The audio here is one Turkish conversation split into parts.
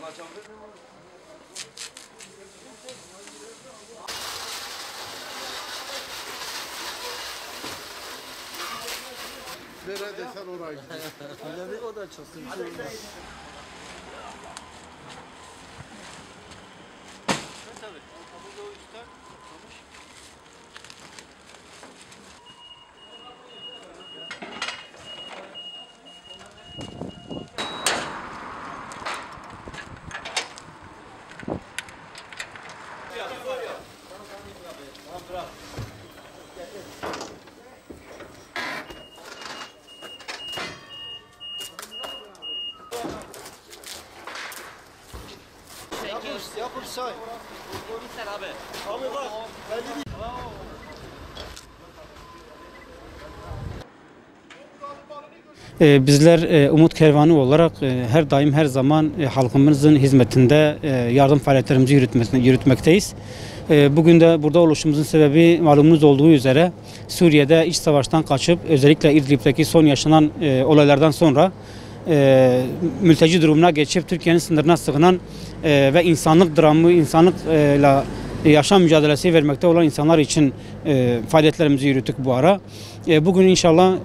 Nerede sen oraya gidiyorsun? O da çok sıkıntı. Yapın say. Abi bak. Bizler Umut Kervanı olarak her daim her zaman halkımızın hizmetinde yardım faaliyetlerimizi yürütmekteyiz. Bugün de burada oluşumuzun sebebi malumunuz olduğu üzere Suriye'de iç savaştan kaçıp özellikle İdlib'deki son yaşanan olaylardan sonra mülteci durumuna geçip Türkiye'nin sınırına sığınan ve insanlık dramı, insanlıkla yaşam mücadelesi vermekte olan insanlar için faaliyetlerimizi yürüttük bu ara. Bugün inşallah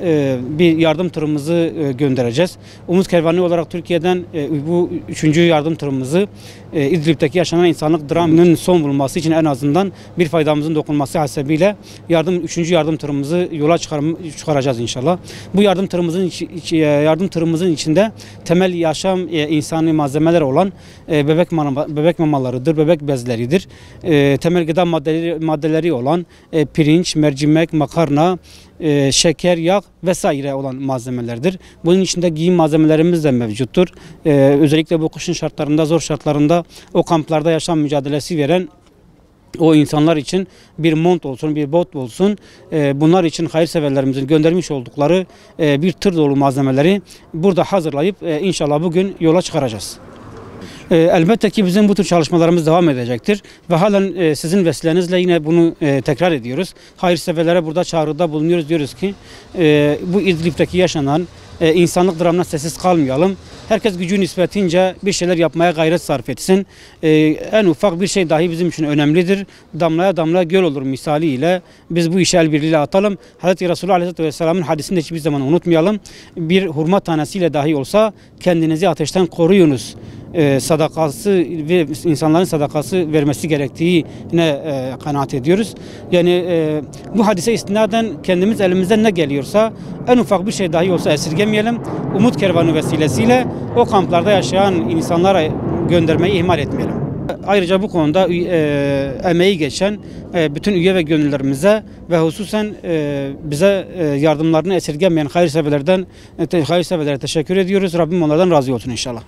bir yardım tırımızı göndereceğiz. Umut Kervanı olarak Türkiye'den bu 3. yardım tırımızı İdlib'deki yaşanan insanlık dramının son bulunması için en azından bir faydamızın dokunması hasebiyle 3. yardım tırımızı yola çıkaracağız inşallah. Bu yardım tırımızın içinde temel yaşam insani malzemeler olan bebek mamalarıdır, bebek bezleridir. Temel gıda maddeleri olan pirinç, mercimek, makarna, şeker, yağ vesaire olan malzemelerdir. Bunun içinde giyim malzemelerimiz de mevcuttur. Özellikle bu kışın şartlarında, zor şartlarında o kamplarda yaşam mücadelesi veren o insanlar için bir mont olsun, bir bot olsun, bunlar için hayırseverlerimizin göndermiş oldukları bir tır dolu malzemeleri burada hazırlayıp inşallah bugün yola çıkaracağız. Elbette ki bizim bu tür çalışmalarımız devam edecektir ve halen sizin vesilenizle yine bunu tekrar ediyoruz. Hayırseverlere burada çağrıda bulunuyoruz, diyoruz ki bu İdlib'deki yaşanan insanlık dramına sessiz kalmayalım. Herkes gücü nispetince bir şeyler yapmaya gayret sarf etsin. En ufak bir şey dahi bizim için önemlidir. Damlaya damlaya göl olur misaliyle biz bu işe el birliğiyle atalım. Hazreti Resulullah Aleyhisselatü Vesselam'ın hadisini de hiçbir zaman unutmayalım. Bir hurma tanesiyle dahi olsa kendinizi ateşten koruyunuz sadakası ve insanların sadakası vermesi gerektiğine kanaat ediyoruz. Yani bu hadise istinaden kendimiz elimizden ne geliyorsa en ufak bir şey dahi olsa esirgemeyelim. Umut Kervanı vesilesiyle o kamplarda yaşayan insanlara göndermeyi ihmal etmeyelim. Ayrıca bu konuda emeği geçen bütün üye ve gönüllerimize ve hususen bize yardımlarını esirgemeyen hayırseverlere teşekkür ediyoruz. Rabbim onlardan razı olsun inşallah.